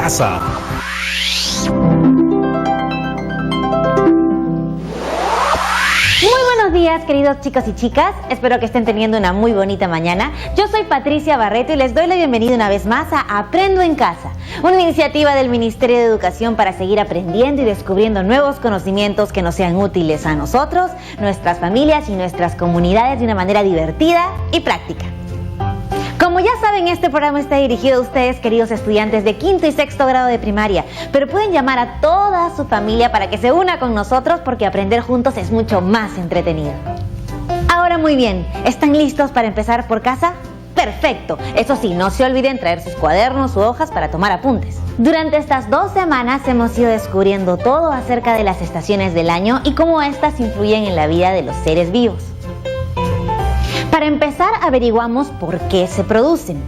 casa. Muy buenos días, queridos chicos y chicas. Espero que estén teniendo una muy bonita mañana. Yo soy Patricia Barreto y les doy la bienvenida una vez más a Aprendo en Casa, una iniciativa del Ministerio de Educación para seguir aprendiendo y descubriendo nuevos conocimientos que nos sean útiles a nosotros, nuestras familias y nuestras comunidades de una manera divertida y práctica. Como ya saben, este programa está dirigido a ustedes, queridos estudiantes de quinto y sexto grado de primaria, pero pueden llamar a toda su familia para que se una con nosotros porque aprender juntos es mucho más entretenido. Ahora muy bien, ¿están listos para empezar por casa? ¡Perfecto! Eso sí, no se olviden traer sus cuadernos u hojas para tomar apuntes. Durante estas 2 semanas hemos ido descubriendo todo acerca de las estaciones del año y cómo éstas influyen en la vida de los seres vivos. Para empezar, averiguamos por qué se producen.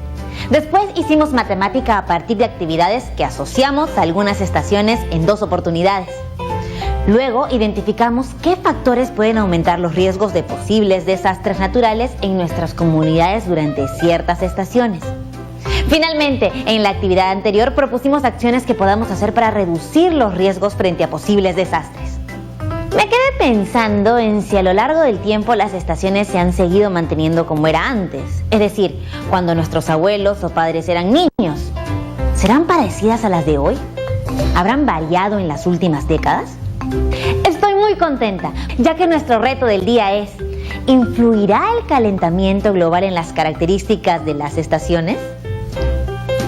Después hicimos matemática a partir de actividades que asociamos a algunas estaciones en 2 oportunidades. Luego identificamos qué factores pueden aumentar los riesgos de posibles desastres naturales en nuestras comunidades durante ciertas estaciones. Finalmente, en la actividad anterior propusimos acciones que podamos hacer para reducir los riesgos frente a posibles desastres. Me quedé pensando en si a lo largo del tiempo las estaciones se han seguido manteniendo como era antes, es decir, cuando nuestros abuelos o padres eran niños. ¿Serán parecidas a las de hoy? ¿Habrán variado en las últimas décadas? Estoy muy contenta, ya que nuestro reto del día es: ¿influirá el calentamiento global en las características de las estaciones?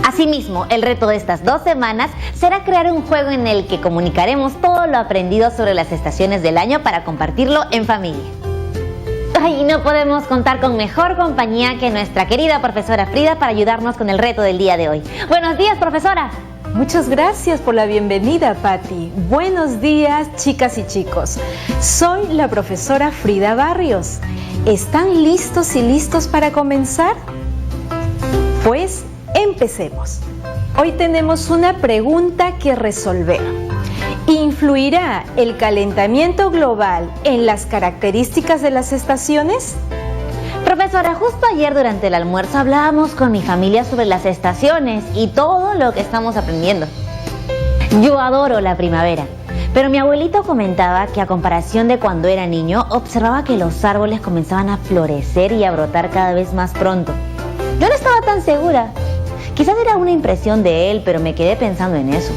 Asimismo, el reto de estas 2 semanas será crear un juego en el que comunicaremos todo lo aprendido sobre las estaciones del año para compartirlo en familia. Y no podemos contar con mejor compañía que nuestra querida profesora Frida para ayudarnos con el reto del día de hoy. Buenos días, profesora. Muchas gracias por la bienvenida, Patti. Buenos días, chicas y chicos. Soy la profesora Frida Barrios. ¿Están listos y listos para comenzar? Pues empecemos. Hoy tenemos una pregunta que resolver. ¿Influirá el calentamiento global en las características de las estaciones? Profesora, justo ayer durante el almuerzo hablábamos con mi familia sobre las estaciones y todo lo que estamos aprendiendo. Yo adoro la primavera, pero mi abuelito comentaba que a comparación de cuando era niño, observaba que los árboles comenzaban a florecer y a brotar cada vez más pronto. Yo no estaba tan segura. Quizás era una impresión de él, pero me quedé pensando en eso.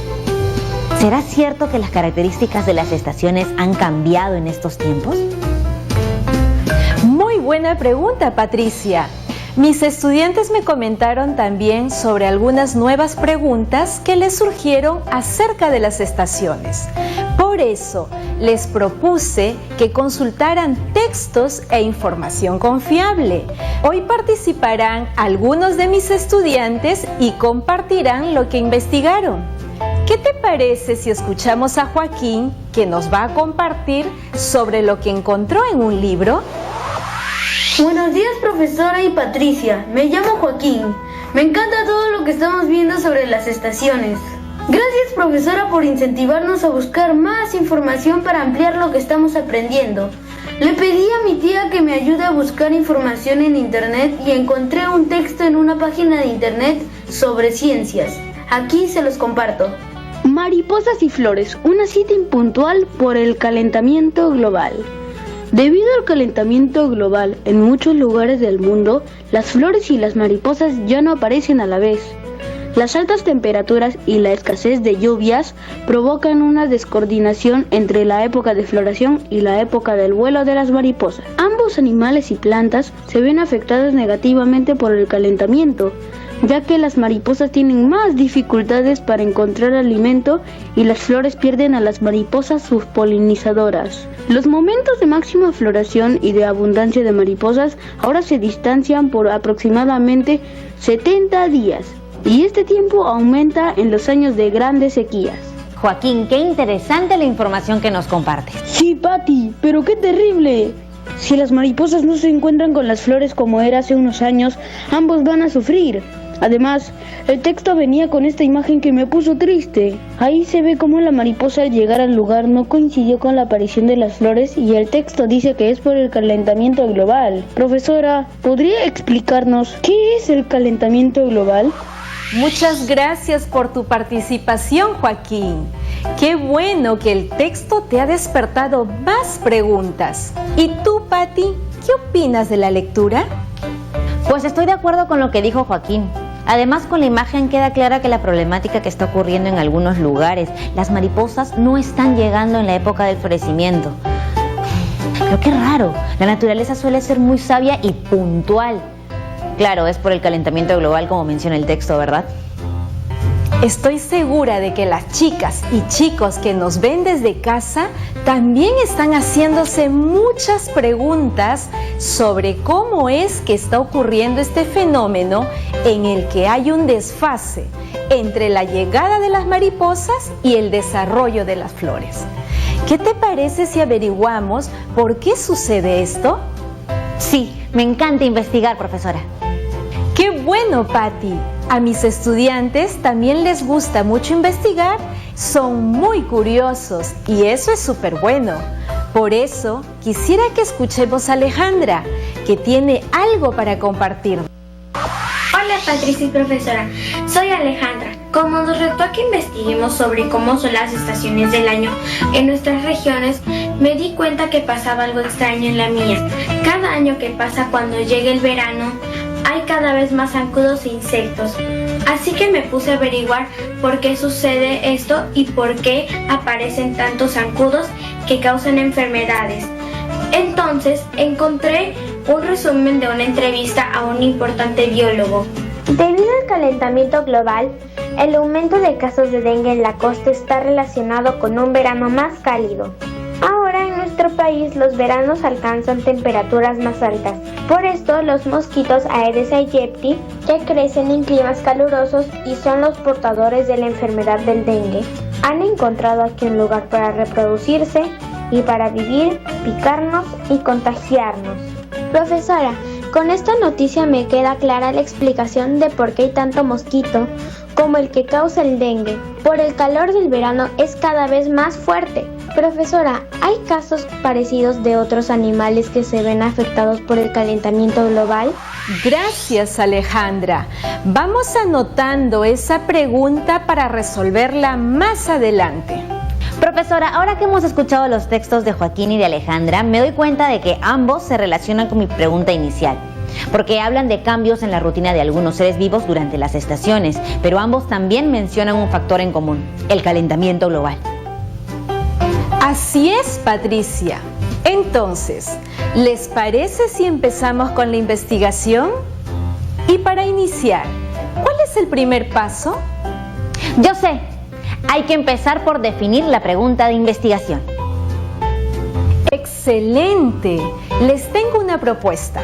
¿Será cierto que las características de las estaciones han cambiado en estos tiempos? Muy buena pregunta, Patricia. Mis estudiantes me comentaron también sobre algunas nuevas preguntas que les surgieron acerca de las estaciones. Por eso, les propuse que consultaran textos e información confiable. Hoy participarán algunos de mis estudiantes y compartirán lo que investigaron. ¿Qué te parece si escuchamos a Joaquín, que nos va a compartir sobre lo que encontró en un libro? Buenos días, profesora y Patricia. Me llamo Joaquín. Me encanta todo lo que estamos viendo sobre las estaciones. Gracias, profesora, por incentivarnos a buscar más información para ampliar lo que estamos aprendiendo. Le pedí a mi tía que me ayude a buscar información en internet y encontré un texto en una página de internet sobre ciencias. Aquí se los comparto. Mariposas y flores, una cita impuntual por el calentamiento global. Debido al calentamiento global en muchos lugares del mundo, las flores y las mariposas ya no aparecen a la vez. Las altas temperaturas y la escasez de lluvias provocan una descoordinación entre la época de floración y la época del vuelo de las mariposas. Ambos animales y plantas se ven afectados negativamente por el calentamiento, ya que las mariposas tienen más dificultades para encontrar alimento y las flores pierden a las mariposas sus polinizadoras. Los momentos de máxima floración y de abundancia de mariposas ahora se distancian por aproximadamente 70 días. Y este tiempo aumenta en los años de grandes sequías. Joaquín, qué interesante la información que nos compartes. Sí, Patti, pero qué terrible. Si las mariposas no se encuentran con las flores como era hace unos años, ambos van a sufrir. Además, el texto venía con esta imagen que me puso triste. Ahí se ve cómo la mariposa al llegar al lugar no coincidió con la aparición de las flores y el texto dice que es por el calentamiento global. Profesora, ¿podría explicarnos qué es el calentamiento global? Muchas gracias por tu participación, Joaquín. Qué bueno que el texto te ha despertado más preguntas. ¿Y tú, Pati, qué opinas de la lectura? Pues estoy de acuerdo con lo que dijo Joaquín. Además, con la imagen queda clara que la problemática que está ocurriendo en algunos lugares, las mariposas no están llegando en la época del florecimiento. Pero qué raro, la naturaleza suele ser muy sabia y puntual. Claro, es por el calentamiento global, como menciona el texto, ¿verdad? Estoy segura de que las chicas y chicos que nos ven desde casa también están haciéndose muchas preguntas sobre cómo es que está ocurriendo este fenómeno en el que hay un desfase entre la llegada de las mariposas y el desarrollo de las flores. ¿Qué te parece si averiguamos por qué sucede esto? Sí, me encanta investigar, profesora. ¡Qué bueno, Pati! A mis estudiantes también les gusta mucho investigar, son muy curiosos y eso es súper bueno. Por eso quisiera que escuchemos a Alejandra, que tiene algo para compartir. Hola Patricia y profesora, soy Alejandra. Como nos retó a que investiguemos sobre cómo son las estaciones del año en nuestras regiones, me di cuenta que pasaba algo extraño en la mía. Cada año que pasa cuando llega el verano, hay cada vez más zancudos e insectos. Así que me puse a averiguar por qué sucede esto y por qué aparecen tantos zancudos que causan enfermedades. Entonces encontré un resumen de una entrevista a un importante biólogo. Debido al calentamiento global, el aumento de casos de dengue en la costa está relacionado con un verano más cálido. Ahora en nuestro país los veranos alcanzan temperaturas más altas. Por esto los mosquitos Aedes aegypti, que crecen en climas calurosos y son los portadores de la enfermedad del dengue, han encontrado aquí un lugar para reproducirse y para vivir, picarnos y contagiarnos. Profesora, con esta noticia me queda clara la explicación de por qué hay tanto mosquito como el que causa el dengue. Por el calor del verano es cada vez más fuerte. Profesora, ¿hay casos parecidos de otros animales que se ven afectados por el calentamiento global? Gracias, Alejandra. Vamos anotando esa pregunta para resolverla más adelante. Profesora, ahora que hemos escuchado los textos de Joaquín y de Alejandra, me doy cuenta de que ambos se relacionan con mi pregunta inicial, porque hablan de cambios en la rutina de algunos seres vivos durante las estaciones, pero ambos también mencionan un factor en común, el calentamiento global. Así es, Patricia. Entonces, ¿les parece si empezamos con la investigación? Y para iniciar, ¿cuál es el primer paso? Yo sé. Hay que empezar por definir la pregunta de investigación. ¡Excelente! Les tengo una propuesta.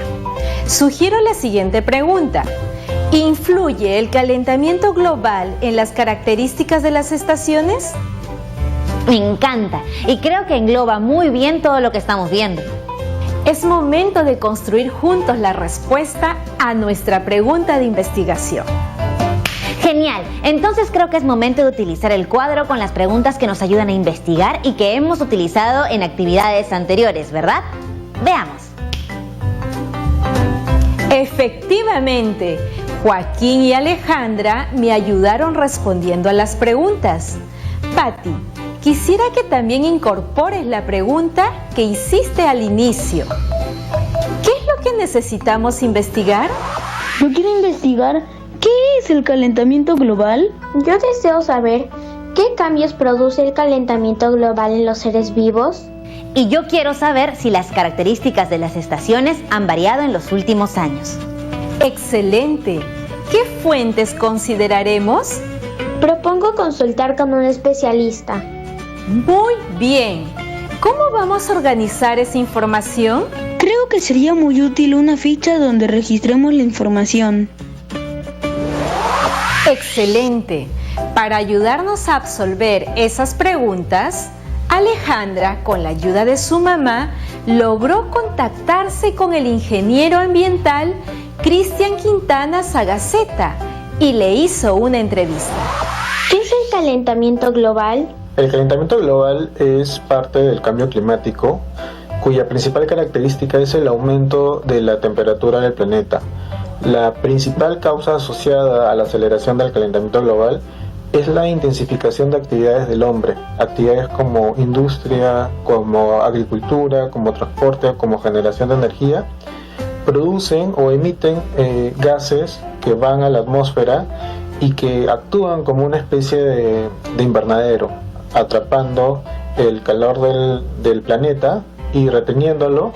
Sugiero la siguiente pregunta. ¿Influye el calentamiento global en las características de las estaciones? Me encanta y creo que engloba muy bien todo lo que estamos viendo. Es momento de construir juntos la respuesta a nuestra pregunta de investigación. Genial, entonces creo que es momento de utilizar el cuadro con las preguntas que nos ayudan a investigar y que hemos utilizado en actividades anteriores, ¿verdad? Veamos. Efectivamente, Joaquín y Alejandra me ayudaron respondiendo a las preguntas. Pati, quisiera que también incorpores la pregunta que hiciste al inicio. ¿Qué es lo que necesitamos investigar? Yo quiero investigar qué es el calentamiento global. Yo deseo saber qué cambios produce el calentamiento global en los seres vivos. Y yo quiero saber si las características de las estaciones han variado en los últimos años. ¡Excelente! ¿Qué fuentes consideraremos? Propongo consultar con un especialista. Muy bien. ¿Cómo vamos a organizar esa información? Creo que sería muy útil una ficha donde registremos la información. ¡Excelente! Para ayudarnos a absolver esas preguntas, Alejandra, con la ayuda de su mamá, logró contactarse con el ingeniero ambiental Cristian Quintana Sagaceta y le hizo una entrevista. ¿Qué es el calentamiento global? El calentamiento global es parte del cambio climático, cuya principal característica es el aumento de la temperatura del planeta. La principal causa asociada a la aceleración del calentamiento global es la intensificación de actividades del hombre, actividades como industria, como agricultura, como transporte, como generación de energía, producen o emiten gases que van a la atmósfera y que actúan como una especie de invernadero, atrapando el calor del planeta y reteniéndolo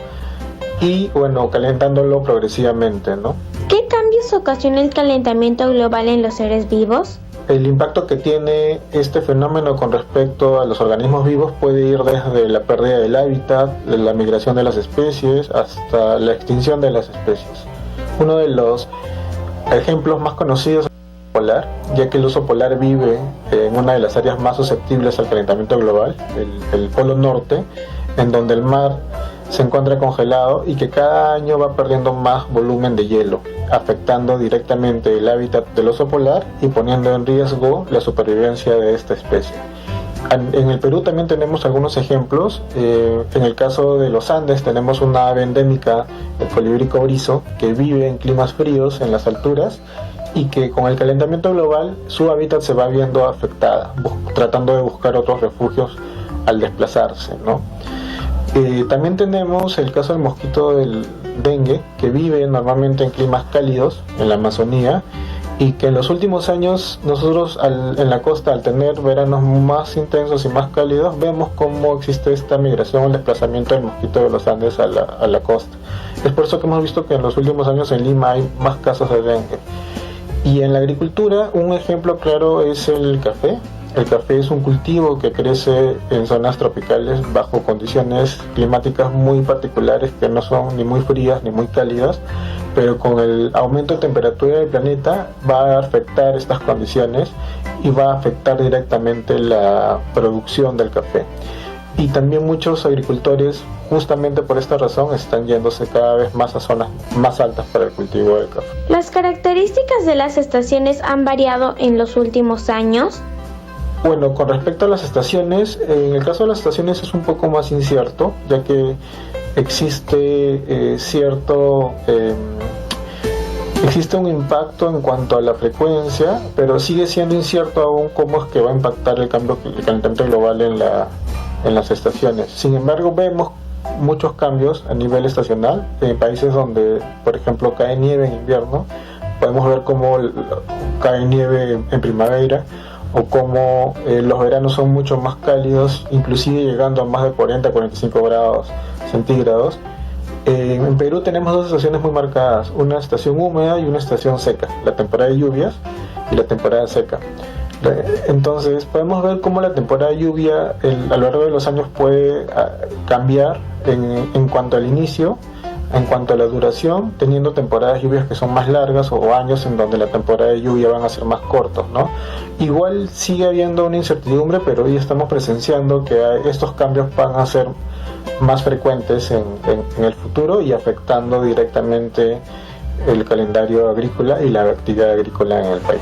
y calentándolo progresivamente, ¿no? ¿Qué cambios ocasiona el calentamiento global en los seres vivos? El impacto que tiene este fenómeno con respecto a los organismos vivos puede ir desde la pérdida del hábitat, de la migración de las especies, hasta la extinción de las especies. Uno de los ejemplos más conocidos es el polar, ya que el oso polar vive en una de las áreas más susceptibles al calentamiento global, el Polo Norte, en donde el mar se encuentra congelado y que cada año va perdiendo más volumen de hielo, afectando directamente el hábitat del oso polar y poniendo en riesgo la supervivencia de esta especie. En el Perú también tenemos algunos ejemplos. En el caso de los Andes tenemos una ave endémica, el colibrí cobrizo, que vive en climas fríos en las alturas y que con el calentamiento global su hábitat se va viendo afectada, tratando de buscar otros refugios al desplazarse, ¿no? También tenemos el caso del mosquito del dengue, que vive normalmente en climas cálidos en la Amazonía y que en los últimos años nosotros en la costa, al tener veranos más intensos y más cálidos, vemos cómo existe esta migración o el desplazamiento del mosquito de los Andes a la costa. Es por eso que hemos visto que en los últimos años en Lima hay más casos de dengue. Y en la agricultura, un ejemplo claro es el café. El café es un cultivo que crece en zonas tropicales bajo condiciones climáticas muy particulares que no son ni muy frías ni muy cálidas, pero con el aumento de temperatura del planeta va a afectar estas condiciones y va a afectar directamente la producción del café. Y también muchos agricultores, justamente por esta razón, están yéndose cada vez más a zonas más altas para el cultivo del café. ¿Las características de las estaciones han variado en los últimos años? Bueno, con respecto a las estaciones, en el caso de las estaciones es un poco más incierto, ya que existe existe un impacto en cuanto a la frecuencia, pero sigue siendo incierto aún cómo es que va a impactar el calentamiento global en las estaciones. Sin embargo, vemos muchos cambios a nivel estacional en países donde, por ejemplo, cae nieve en invierno. Podemos ver cómo cae nieve en primavera, o cómo los veranos son mucho más cálidos, inclusive llegando a más de 40-45 grados centígrados. En Perú tenemos dos estaciones muy marcadas, una estación húmeda y una estación seca, la temporada de lluvias y la temporada seca. Entonces podemos ver cómo la temporada de lluvia a lo largo de los años puede cambiar en cuanto al inicio, en cuanto a la duración, teniendo temporadas de lluvias que son más largas o años en donde la temporada de lluvia van a ser más cortos, ¿no? Igual sigue habiendo una incertidumbre, pero hoy estamos presenciando que estos cambios van a ser más frecuentes en el futuro y afectando directamente el calendario agrícola y la actividad agrícola en el país.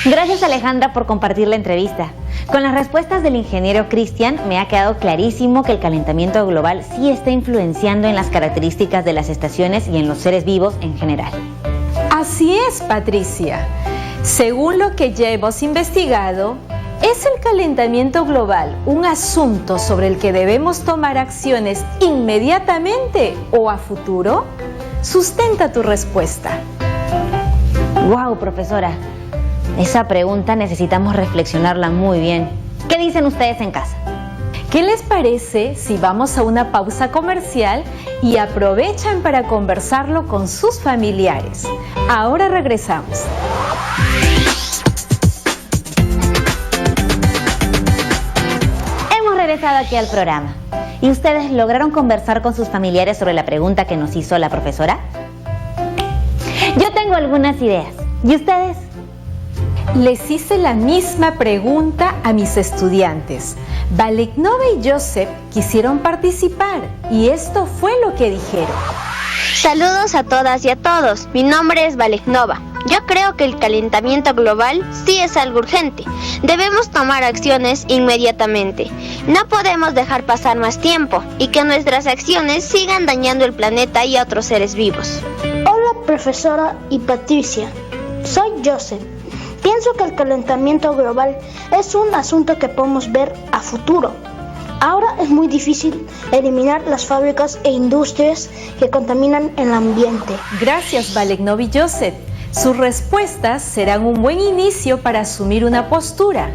Gracias, Alejandra, por compartir la entrevista. Con las respuestas del ingeniero Cristian me ha quedado clarísimo que el calentamiento global sí está influenciando en las características de las estaciones y en los seres vivos en general. Así es, Patricia. Según lo que ya hemos investigado, ¿es el calentamiento global un asunto sobre el que debemos tomar acciones inmediatamente o a futuro? Sustenta tu respuesta. ¡Wow, profesora! Esa pregunta necesitamos reflexionarla muy bien. ¿Qué dicen ustedes en casa? ¿Qué les parece si vamos a una pausa comercial y aprovechan para conversarlo con sus familiares? Ahora regresamos. Hemos regresado aquí al programa. ¿Y ustedes lograron conversar con sus familiares sobre la pregunta que nos hizo la profesora? Yo tengo algunas ideas. ¿Y ustedes? Les hice la misma pregunta a mis estudiantes. Valeknova y Joseph quisieron participar y esto fue lo que dijeron. Saludos a todas y a todos. Mi nombre es Valeknova. Yo creo que el calentamiento global sí es algo urgente. Debemos tomar acciones inmediatamente. No podemos dejar pasar más tiempo y que nuestras acciones sigan dañando el planeta y a otros seres vivos. Hola profesora y Patricia. Soy Joseph. Pienso que el calentamiento global es un asunto que podemos ver a futuro. Ahora es muy difícil eliminar las fábricas e industrias que contaminan el ambiente. Gracias, Valenova y Joseph. Sus respuestas serán un buen inicio para asumir una postura.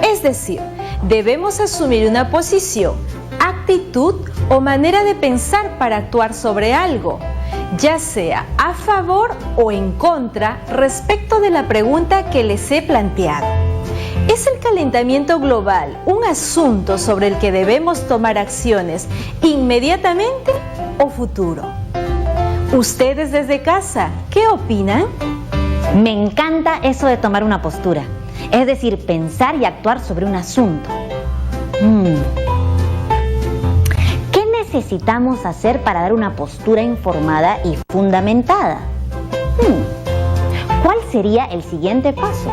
Es decir, debemos asumir una posición, actitud o manera de pensar para actuar sobre algo, ya sea a favor o en contra respecto de la pregunta que les he planteado. ¿Es el calentamiento global un asunto sobre el que debemos tomar acciones inmediatamente o futuro? ¿Ustedes desde casa qué opinan? Me encanta eso de tomar una postura, es decir, pensar y actuar sobre un asunto. ¿Qué necesitamos hacer para dar una postura informada y fundamentada? ¿Cuál sería el siguiente paso?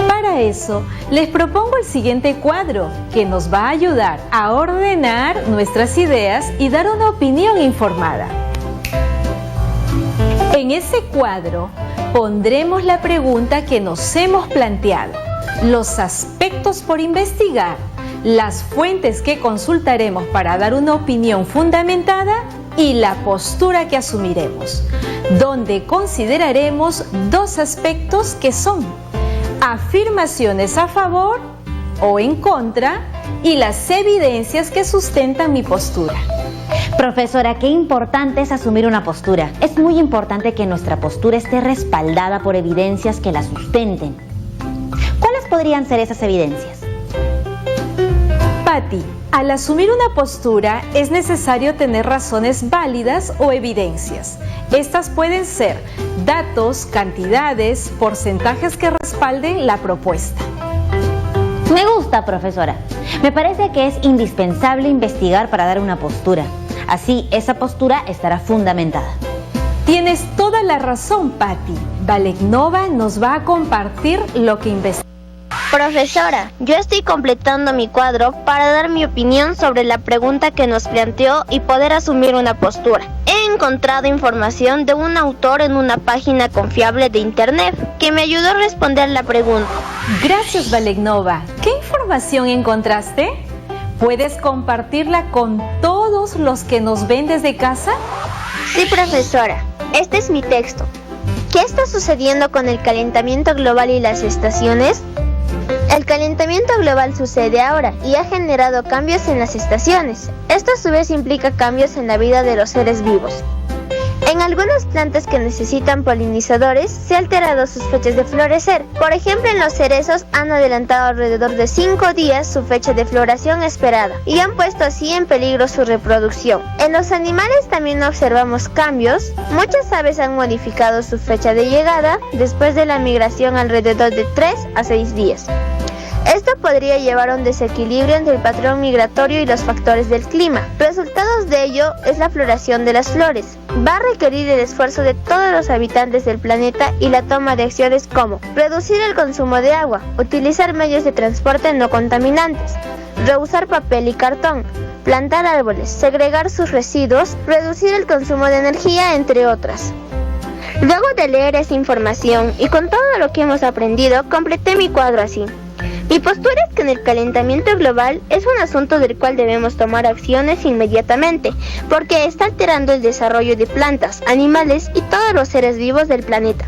Para eso, les propongo el siguiente cuadro que nos va a ayudar a ordenar nuestras ideas y dar una opinión informada. En ese cuadro pondremos la pregunta que nos hemos planteado, los aspectos por investigar, las fuentes que consultaremos para dar una opinión fundamentada y la postura que asumiremos, donde consideraremos dos aspectos que son afirmaciones a favor o en contra y las evidencias que sustentan mi postura. Profesora, qué importante es asumir una postura. Es muy importante que nuestra postura esté respaldada por evidencias que la sustenten. ¿Cuáles podrían ser esas evidencias? Patti, al asumir una postura es necesario tener razones válidas o evidencias. Estas pueden ser datos, cantidades, porcentajes que respalden la propuesta. Me gusta, profesora. Me parece que es indispensable investigar para dar una postura. Así, esa postura estará fundamentada. Tienes toda la razón, Patti. Valenova nos va a compartir lo que investigó. Profesora, yo estoy completando mi cuadro para dar mi opinión sobre la pregunta que nos planteó y poder asumir una postura. He encontrado información de un autor en una página confiable de internet que me ayudó a responder la pregunta. Gracias, Valenova. ¿Qué información encontraste? ¿Puedes compartirla con todos los que nos ven desde casa? Sí, profesora. Este es mi texto. ¿Qué está sucediendo con el calentamiento global y las estaciones? El calentamiento global sucede ahora y ha generado cambios en las estaciones. Esto a su vez implica cambios en la vida de los seres vivos. En algunas plantas que necesitan polinizadores se han alterado sus fechas de florecer. Por ejemplo, en los cerezos han adelantado alrededor de 5 días su fecha de floración esperada y han puesto así en peligro su reproducción. En los animales también observamos cambios. Muchas aves han modificado su fecha de llegada después de la migración alrededor de 3 a 6 días. Esto podría llevar a un desequilibrio entre el patrón migratorio y los factores del clima. Resultados de ello es la floración de las flores. Va a requerir el esfuerzo de todos los habitantes del planeta y la toma de acciones como reducir el consumo de agua, utilizar medios de transporte no contaminantes, reusar papel y cartón, plantar árboles, segregar sus residuos, reducir el consumo de energía, entre otras. Luego de leer esa información y con todo lo que hemos aprendido, completé mi cuadro así. Mi postura es que en el calentamiento global es un asunto del cual debemos tomar acciones inmediatamente, porque está alterando el desarrollo de plantas, animales y todos los seres vivos del planeta.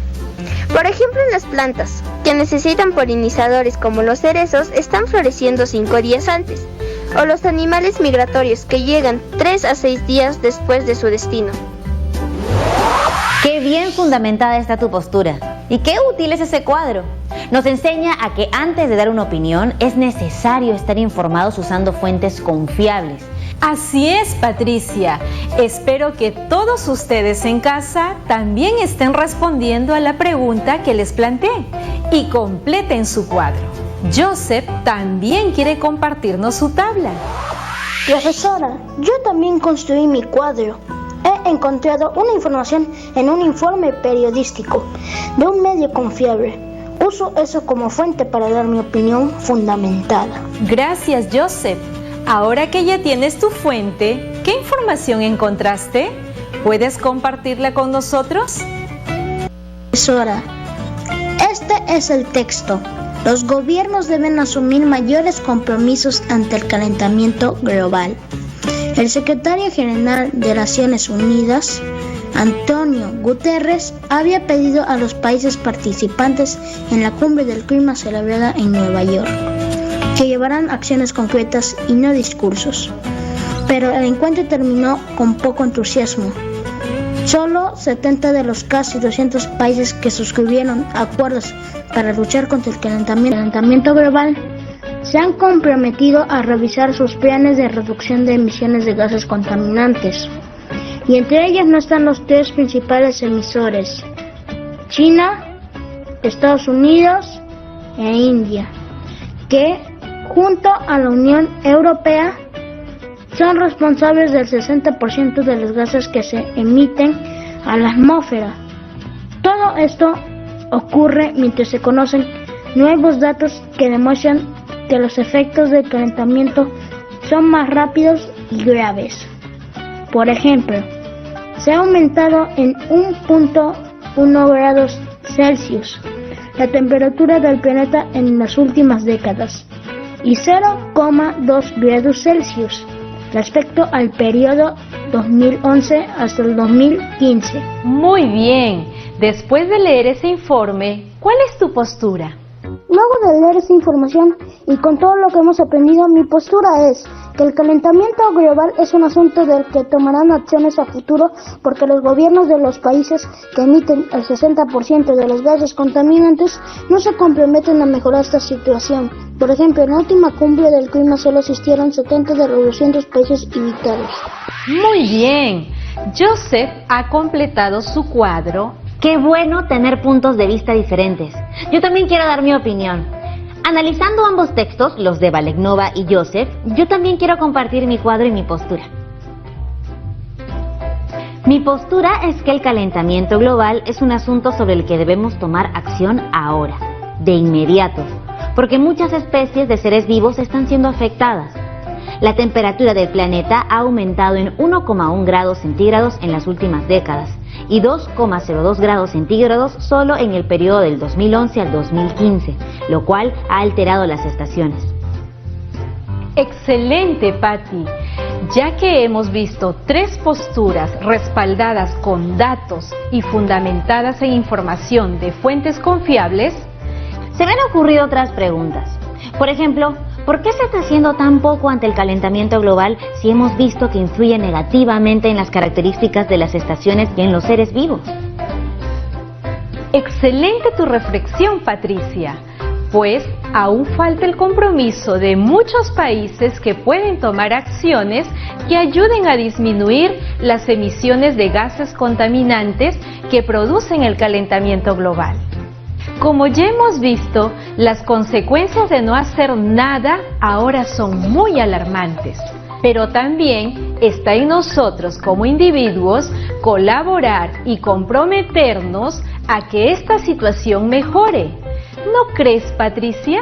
Por ejemplo, las plantas, que necesitan polinizadores como los cerezos, están floreciendo 5 días antes, o los animales migratorios que llegan 3 a 6 días después de su destino. ¡Qué bien fundamentada está tu postura! ¿Y qué útil es ese cuadro? Nos enseña a que antes de dar una opinión es necesario estar informados usando fuentes confiables. Así es, Patricia. Espero que todos ustedes en casa también estén respondiendo a la pregunta que les planteé y completen su cuadro. Joseph también quiere compartirnos su tabla. Profesora, yo también construí mi cuadro. He encontrado una información en un informe periodístico de un medio confiable. Uso eso como fuente para dar mi opinión fundamentada. Gracias, Joseph. Ahora que ya tienes tu fuente, ¿qué información encontraste? ¿Puedes compartirla con nosotros? Profesora, este es el texto. Los gobiernos deben asumir mayores compromisos ante el calentamiento global. El secretario general de Naciones Unidas, Antonio Guterres, había pedido a los países participantes en la Cumbre del Clima celebrada en Nueva York que llevaran acciones concretas y no discursos. Pero el encuentro terminó con poco entusiasmo. Solo 70 de los casi 200 países que suscribieron acuerdos para luchar contra el calentamiento global se han comprometido a revisar sus planes de reducción de emisiones de gases contaminantes. Y entre ellos no están los tres principales emisores: China, Estados Unidos e India, que junto a la Unión Europea son responsables del 60% de los gases que se emiten a la atmósfera. Todo esto ocurre mientras se conocen nuevos datos que demuestran que los efectos del calentamiento son más rápidos y graves. Por ejemplo, se ha aumentado en 1.1 grados Celsius la temperatura del planeta en las últimas décadas y 0,2 grados Celsius respecto al periodo 2011 hasta el 2015. Muy bien. Después de leer ese informe, ¿cuál es tu postura? Luego de leer esa información y con todo lo que hemos aprendido, mi postura es que el calentamiento global es un asunto del que tomarán acciones a futuro porque los gobiernos de los países que emiten el 60% de los gases contaminantes no se comprometen a mejorar esta situación. Por ejemplo, en la última cumbre del clima solo asistieron 70 de los 200 países invitados. Muy bien. Joseph ha completado su cuadro. Qué bueno tener puntos de vista diferentes. Yo también quiero dar mi opinión. Analizando ambos textos, los de Valegnova y Joseph, yo también quiero compartir mi cuadro y mi postura. Mi postura es que el calentamiento global es un asunto sobre el que debemos tomar acción ahora, de inmediato, porque muchas especies de seres vivos están siendo afectadas. La temperatura del planeta ha aumentado en 1,1 grados centígrados en las últimas décadas y 2,02 grados centígrados solo en el periodo del 2011 al 2015, lo cual ha alterado las estaciones. Excelente, Patty. Ya que hemos visto tres posturas respaldadas con datos y fundamentadas en información de fuentes confiables, se me han ocurrido otras preguntas. Por ejemplo, ¿por qué se está haciendo tan poco ante el calentamiento global si hemos visto que influye negativamente en las características de las estaciones y en los seres vivos? Excelente tu reflexión, Patricia. Pues aún falta el compromiso de muchos países que pueden tomar acciones que ayuden a disminuir las emisiones de gases contaminantes que producen el calentamiento global. Como ya hemos visto, las consecuencias de no hacer nada ahora son muy alarmantes. Pero también está en nosotros como individuos colaborar y comprometernos a que esta situación mejore. ¿No crees, Patricia?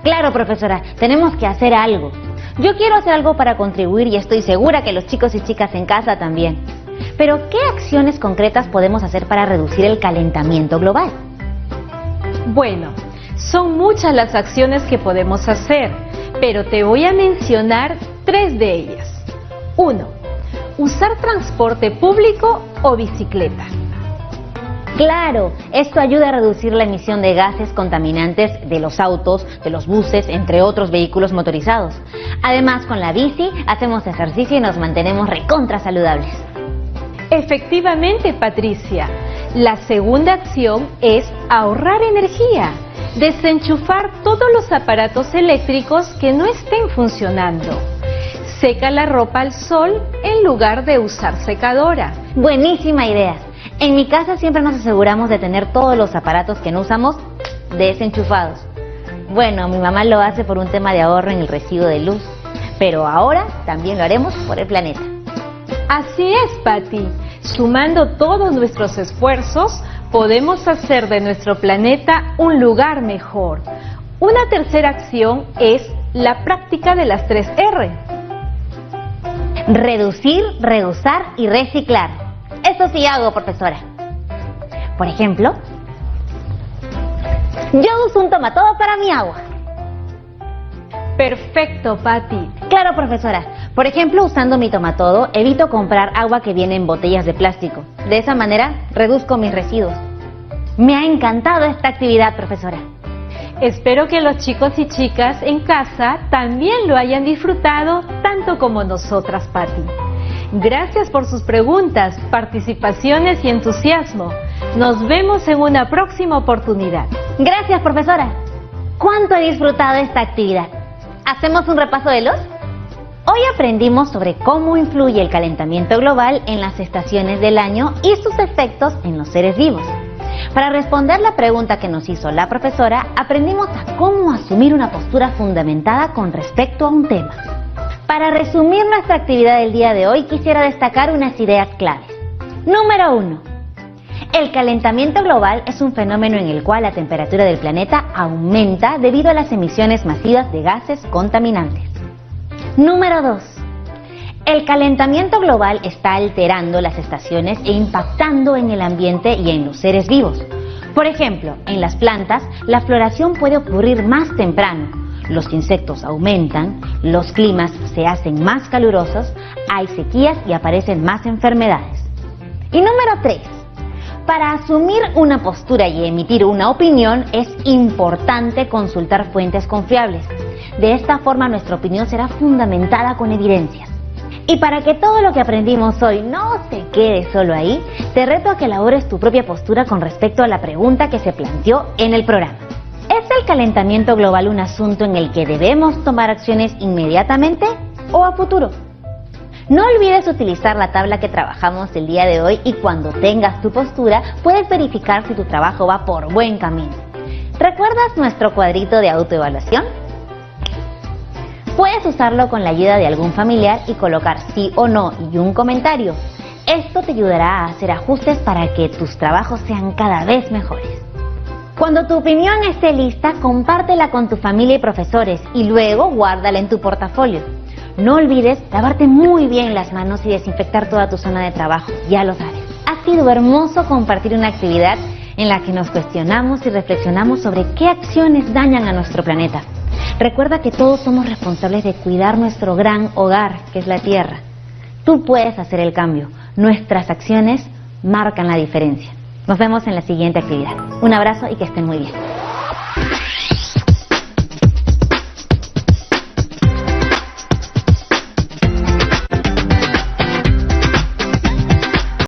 Claro, profesora, tenemos que hacer algo. Yo quiero hacer algo para contribuir y estoy segura que los chicos y chicas en casa también. Pero, ¿qué acciones concretas podemos hacer para reducir el calentamiento global? Bueno, son muchas las acciones que podemos hacer, pero te voy a mencionar 3 de ellas. 1. Usar transporte público o bicicleta. Claro, esto ayuda a reducir la emisión de gases contaminantes de los autos, de los buses, entre otros vehículos motorizados. Además, con la bici hacemos ejercicio y nos mantenemos recontra saludables. Efectivamente, Patricia. La segunda acción es ahorrar energía. Desenchufar todos los aparatos eléctricos que no estén funcionando. Seca la ropa al sol en lugar de usar secadora. Buenísima idea. En mi casa siempre nos aseguramos de tener todos los aparatos que no usamos desenchufados. Bueno, mi mamá lo hace por un tema de ahorro en el recibo de luz, pero ahora también lo haremos por el planeta. Así es, Patty. Sumando todos nuestros esfuerzos, podemos hacer de nuestro planeta un lugar mejor. Una tercera acción es la práctica de las 3 R. Reducir, reusar y reciclar. Eso sí hago, profesora. Por ejemplo, yo uso un tomatodo para mi agua. Perfecto, Patti. Claro, profesora. Por ejemplo, usando mi tomatodo, evito comprar agua que viene en botellas de plástico. De esa manera, reduzco mis residuos. Me ha encantado esta actividad, profesora. Espero que los chicos y chicas en casa también lo hayan disfrutado tanto como nosotras, Patti. Gracias por sus preguntas, participaciones y entusiasmo. Nos vemos en una próxima oportunidad. Gracias, profesora. ¿Cuánto he disfrutado esta actividad? ¿Hacemos un repaso de los? Hoy aprendimos sobre cómo influye el calentamiento global en las estaciones del año y sus efectos en los seres vivos. Para responder la pregunta que nos hizo la profesora, aprendimos a cómo asumir una postura fundamentada con respecto a un tema. Para resumir nuestra actividad del día de hoy, quisiera destacar unas ideas claves. Número 1. El calentamiento global es un fenómeno en el cual la temperatura del planeta aumenta debido a las emisiones masivas de gases contaminantes. Número 2. El calentamiento global está alterando las estaciones e impactando en el ambiente y en los seres vivos. Por ejemplo, en las plantas, la floración puede ocurrir más temprano, los insectos aumentan, los climas se hacen más calurosos, hay sequías y aparecen más enfermedades. Y número 3. Para asumir una postura y emitir una opinión es importante consultar fuentes confiables. De esta forma nuestra opinión será fundamentada con evidencias. Y para que todo lo que aprendimos hoy no se quede solo ahí, te reto a que elabores tu propia postura con respecto a la pregunta que se planteó en el programa. ¿Es el calentamiento global un asunto en el que debemos tomar acciones inmediatamente o a futuro? No olvides utilizar la tabla que trabajamos el día de hoy y cuando tengas tu postura puedes verificar si tu trabajo va por buen camino. ¿Recuerdas nuestro cuadrito de autoevaluación? Puedes usarlo con la ayuda de algún familiar y colocar sí o no y un comentario. Esto te ayudará a hacer ajustes para que tus trabajos sean cada vez mejores. Cuando tu opinión esté lista, compártela con tu familia y profesores y luego guárdala en tu portafolio. No olvides lavarte muy bien las manos y desinfectar toda tu zona de trabajo, ya lo sabes. Ha sido hermoso compartir una actividad en la que nos cuestionamos y reflexionamos sobre qué acciones dañan a nuestro planeta. Recuerda que todos somos responsables de cuidar nuestro gran hogar, que es la Tierra. Tú puedes hacer el cambio. Nuestras acciones marcan la diferencia. Nos vemos en la siguiente actividad. Un abrazo y que estén muy bien.